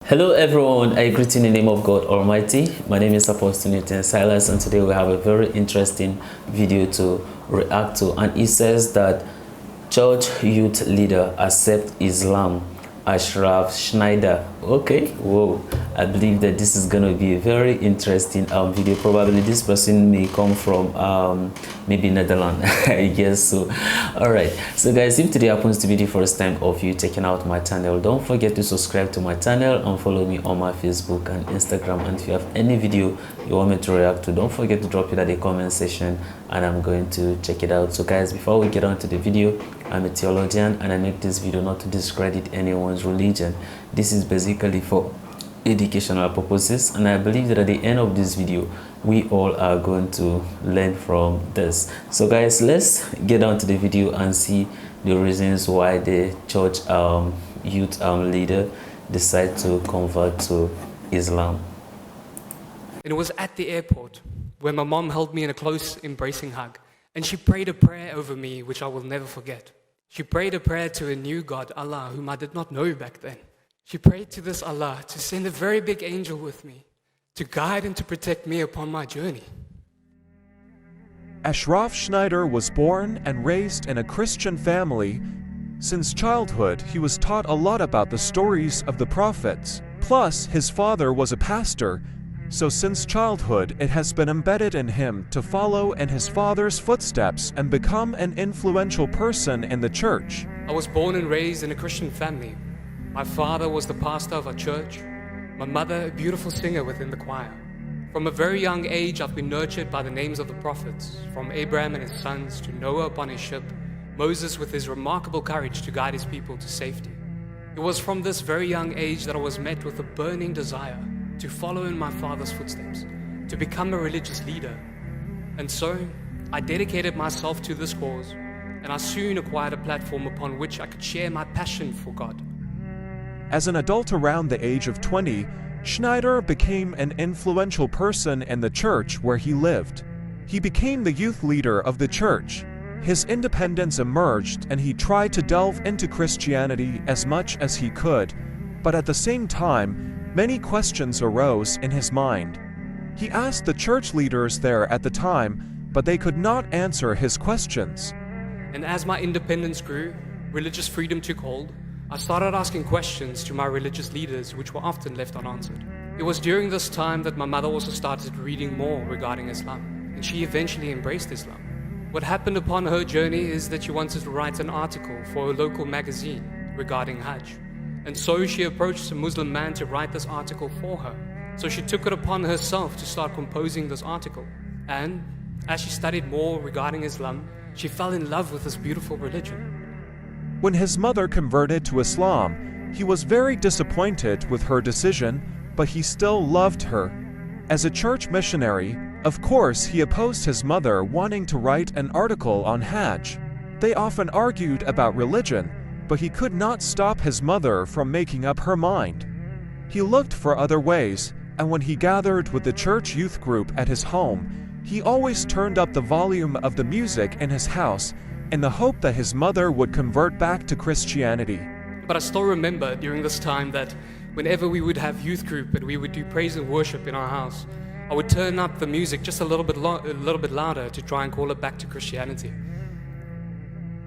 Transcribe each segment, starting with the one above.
Hello everyone, I greet you in the name of God Almighty. My name is Apostle Newton Silas, and today we have a very interesting video to react to. And it says that church youth leader accept Islam, Ashraf Schneider. Okay, whoa, I believe that this is going to be a very interesting video. Probably this person may come from maybe Netherlands. I guess so. All right, so guys, if today happens to be the first time of you checking out my channel, don't forget to subscribe to my channel and follow me on my Facebook and Instagram. And if you have any video you want me to react to, don't forget to drop it at the comment section and I'm going to check it out. So guys, before we get on to the video, I'm a theologian and I make this video not to discredit anyone's religion. This is basically for educational purposes, and I believe that at the end of this video we all are going to learn from this. So guys, let's get on to the video and see the reasons why the church youth leader decided to convert to Islam. And it was at the airport where my mom held me in a close embracing hug, and she prayed a prayer over me which I will never forget. She prayed a prayer to a new God, Allah, whom I did not know back then. She prayed to this Allah to send a very big angel with me to guide and to protect me upon my journey. Ashraf Schneider was born and raised in a Christian family. Since childhood, he was taught a lot about the stories of the prophets. Plus, his father was a pastor, so since childhood, it has been embedded in him to follow in his father's footsteps and become an influential person in the church. I was born and raised in a Christian family. My father was the pastor of our church, my mother a beautiful singer within the choir. From a very young age, I've been nurtured by the names of the prophets, from Abraham and his sons to Noah upon his ship, Moses with his remarkable courage to guide his people to safety. It was from this very young age that I was met with a burning desire to follow in my father's footsteps, to become a religious leader. And so, I dedicated myself to this cause, and I soon acquired a platform upon which I could share my passion for God. As an adult around the age of 20, Schneider became an influential person in the church where he lived. He became the youth leader of the church. His independence emerged and he tried to delve into Christianity as much as he could, but at the same time, many questions arose in his mind. He asked the church leaders there at the time, but they could not answer his questions. And as my independence grew, religious freedom took hold. I started asking questions to my religious leaders which were often left unanswered. It was during this time that my mother also started reading more regarding Islam, and she eventually embraced Islam. What happened upon her journey is that she wanted to write an article for a local magazine regarding Hajj. And so she approached a Muslim man to write this article for her. So she took it upon herself to start composing this article. And as she studied more regarding Islam, she fell in love with this beautiful religion. When his mother converted to Islam, he was very disappointed with her decision, but he still loved her. As a church missionary, of course, he opposed his mother wanting to write an article on Hajj. They often argued about religion, but he could not stop his mother from making up her mind. He looked for other ways, and when he gathered with the church youth group at his home, he always turned up the volume of the music in his house in the hope that his mother would convert back to Christianity. But I still remember during this time that whenever we would have youth group and we would do praise and worship in our house, I would turn up the music just a little bit louder to try and call it back to Christianity.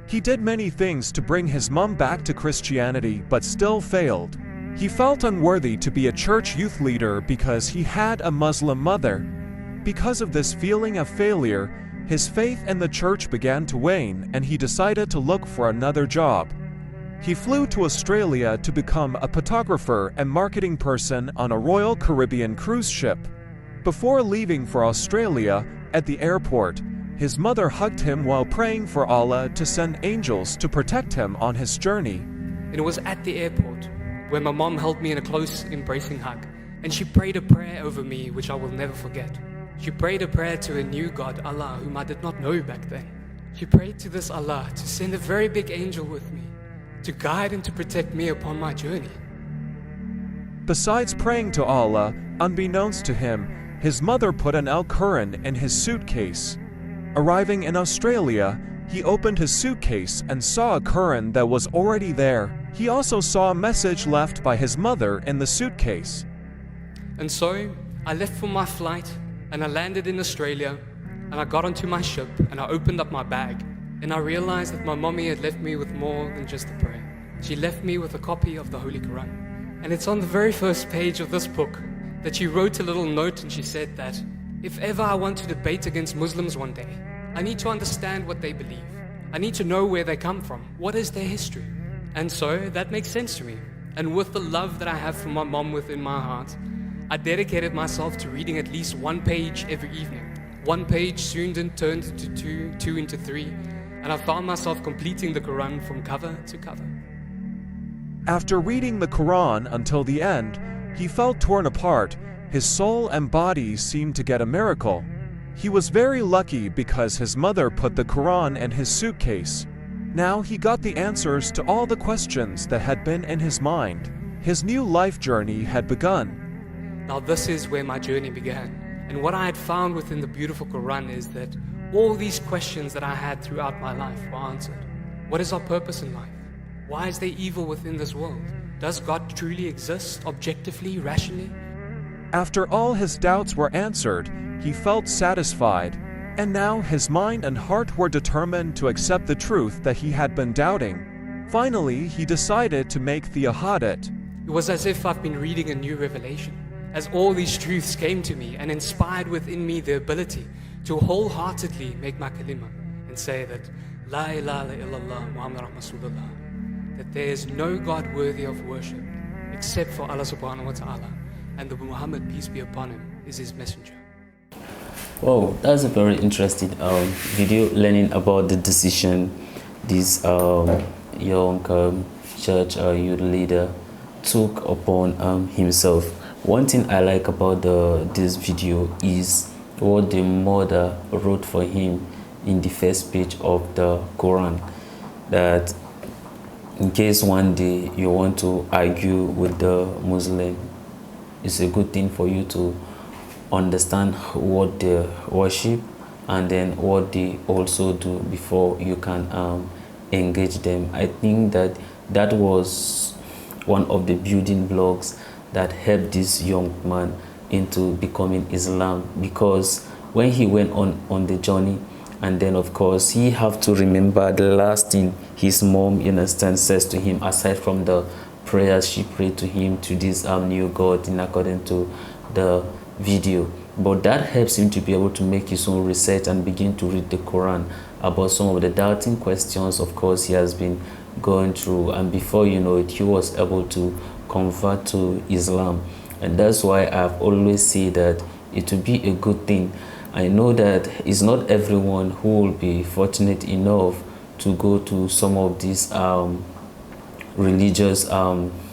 He did many things to bring his mom back to Christianity, but still failed. He felt unworthy to be a church youth leader because he had a Muslim mother. Because of this feeling of failure, his faith in the church began to wane and he decided to look for another job. He flew to Australia to become a photographer and marketing person on a Royal Caribbean cruise ship. Before leaving for Australia, at the airport, his mother hugged him while praying for Allah to send angels to protect him on his journey. And it was at the airport where my mom held me in a close embracing hug, and she prayed a prayer over me which I will never forget. She prayed a prayer to a new God, Allah, whom I did not know back then. She prayed to this Allah to send a very big angel with me to guide and to protect me upon my journey. Besides praying to Allah, unbeknownst to him, his mother put an Al-Quran in his suitcase. Arriving in Australia, he opened his suitcase and saw a Quran that was already there. He also saw a message left by his mother in the suitcase. And so I left for my flight and I landed in Australia and I got onto my ship and I opened up my bag and I realized that my mommy had left me with more than just a prayer. She left me with a copy of the Holy Quran. And it's on the very first page of this book that she wrote a little note and she said that if ever I want to debate against Muslims one day, I need to understand what they believe. I need to know where they come from. What is their history? And so that makes sense to me. And with the love that I have for my mom within my heart, I dedicated myself to reading at least one page every evening. One page soon turned into two, two into three, and I found myself completing the Quran from cover to cover. After reading the Quran until the end, he felt torn apart. His soul and body seemed to get a miracle. He was very lucky because his mother put the Quran in his suitcase. Now he got the answers to all the questions that had been in his mind. His new life journey had begun. Now this is where my journey began. And what I had found within the beautiful Quran is that all these questions that I had throughout my life were answered. What is our purpose in life? Why is there evil within this world? Does God truly exist, objectively, rationally? After all his doubts were answered, he felt satisfied, and now his mind and heart were determined to accept the truth that he had been doubting. Finally, he decided to make the ahadat. It was as if I've been reading a new revelation, as all these truths came to me and inspired within me the ability to wholeheartedly make my kalima and say that La ilaha illallah Muhammad Rasulullah, that there is no God worthy of worship except for Allah subhanahu wa ta'ala, and that Muhammad, peace be upon him, is his messenger. Wow, that's a very interesting video learning about the decision this young church youth leader took upon himself. One thing I like about this video is what the mother wrote for him in the first page of the Quran, that in case one day you want to argue with the Muslim, it's a good thing for you to understand what they worship and then what they also do before you can engage them. I think that was one of the building blocks that helped this young man into becoming Islam, because when he went on the journey, and then of course he have to remember the last thing his mom, you understand, says to him, aside from the prayers she prayed to him, to this new God, in according to the video. But that helps him to be able to make his own research and begin to read the Quran about some of the doubting questions, of course, he has been going through, and before you know it, he was able to convert to Islam. And that's why I've always said that it will be a good thing. I know that it's not everyone who will be fortunate enough to go to some of these religious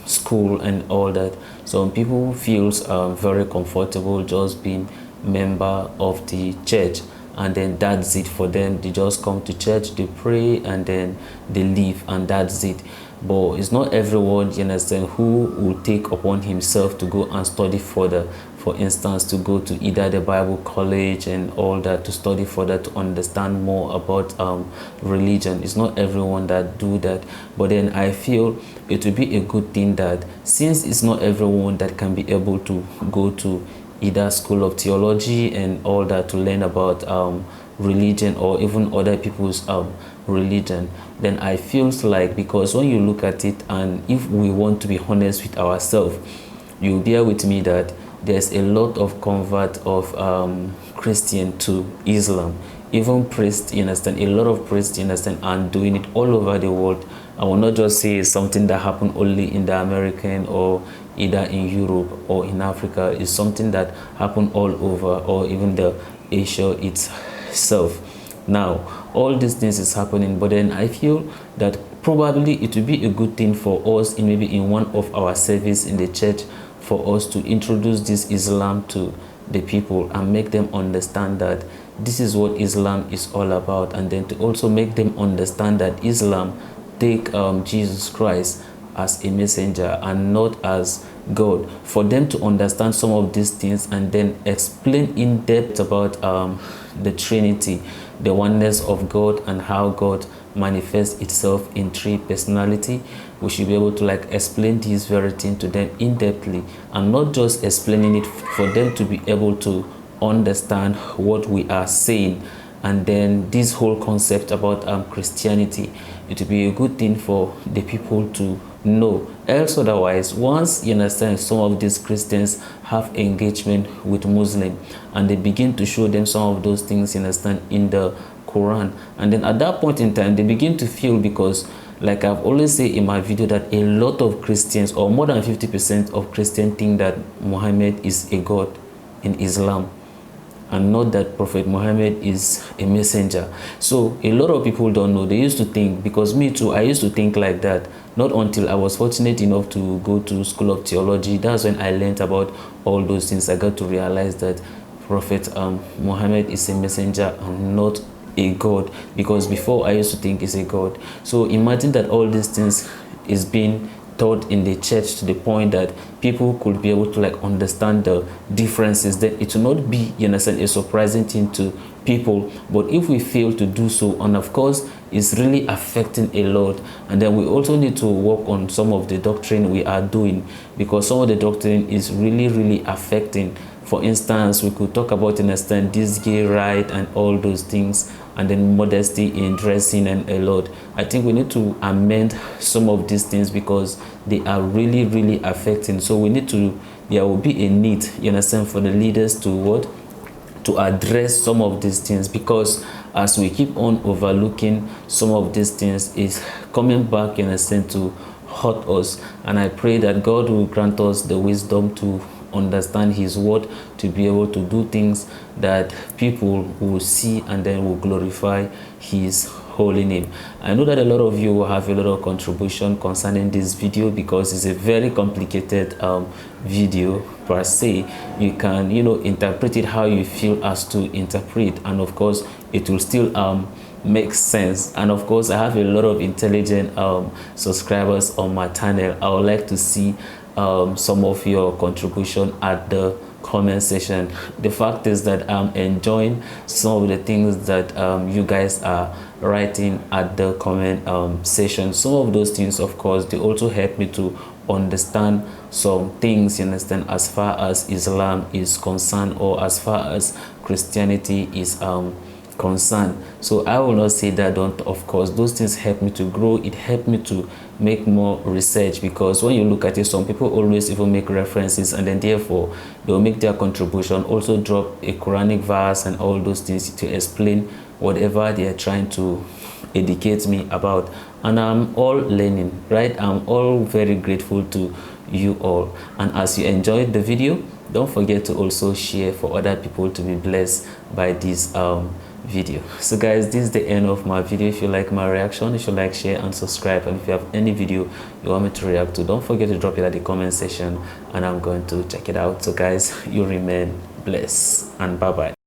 school and all that. Some people feels very comfortable just being member of the church, and then that's it for them. They just come to church, they pray, and then they leave, and that's it. But it's not everyone, you understand, who will take upon himself to go and study further. For instance, to go to either the Bible college and all that, to study further, to understand more about religion. It's not everyone that do that. But then I feel it will be a good thing that, since it's not everyone that can be able to go to either school of theology and all that to learn about religion or even other people's religion, then I feel like, because when you look at it, and if we want to be honest with ourselves, you'll bear with me that there's a lot of convert of Christian to Islam. Even priests, you understand, a lot of priests, you understand, are doing it all over the world. I will not just say it's something that happened only in the American or either in Europe or in Africa. It's something that happened all over, or even the Asia itself. Now, all these things is happening, but then I feel that probably it will be a good thing for us, maybe in one of our service in the church, for us to introduce this Islam to the people and make them understand that this is what Islam is all about, and then to also make them understand that Islam take Jesus Christ as a messenger and not as God, for them to understand some of these things and then explain in depth about the Trinity, the oneness of God, and how God manifests itself in three personality. We should be able to like explain this very thing to them in depthly, and not just explaining it for them to be able to understand what we are saying. And then this whole concept about Christianity, it will be a good thing for the people to know. Else otherwise, once you understand, some of these Christians have engagement with Muslim and they begin to show them some of those things, you understand, in the Quran, and then at that point in time they begin to feel, because like I've always said in my video, that a lot of Christians, or more than 50% of Christians, think that Muhammad is a god in Islam, and not that Prophet Muhammad is a messenger. So a lot of people don't know. They used to think, because me too, I used to think like that, not until I was fortunate enough to go to School of Theology. That's when I learned about all those things. I got to realize that Prophet Muhammad is a messenger and not a god, because before I used to think he's a god. So imagine that all these things is being taught in the church to the point that people could be able to like understand the differences, that it will not be, you understand, a surprising thing to people. But if we fail to do so, and of course it's really affecting a lot, and then we also need to work on some of the doctrine we are doing, because some of the doctrine is really affecting. For instance, we could talk about, understand, this gay right and all those things, and then modesty in dressing and a lot. I think we need to amend some of these things because they are really affecting. So we need to, there will be a need, you understand, for the leaders to what? To address some of these things, because as we keep on overlooking some of these things, is coming back, you understand, to hurt us. And I pray that God will grant us the wisdom to understand his word, to be able to do things that people will see and then will glorify his holy name. I know that a lot of you will have a lot of contribution concerning this video, because it's a very complicated video per se. You can, you know, interpret it how you feel as to interpret, and of course it will still make sense. And of course I have a lot of intelligent subscribers on my channel. I would like to see some of your contribution at the comment section. The fact is that I'm enjoying some of the things that you guys are writing at the comment section. Some of those things, of course, they also help me to understand some things, you understand, as far as Islam is concerned, or as far as Christianity is concerned. So I will not say that don't. Of course, those things help me to grow. It helped me to make more research, because when you look at it, some people always even make references, and then therefore they'll make their contribution, also drop a Quranic verse and all those things to explain whatever they are trying to educate me about. And I'm all learning, right? I'm all very grateful to you all. And as you enjoyed the video, don't forget to also share for other people to be blessed by this video. So guys, this is the end of my video. If you like my reaction, you should like, share and subscribe. And if you have any video you want me to react to, don't forget to drop it at the comment section and I'm going to check it out. So guys, you remain blessed, and bye bye.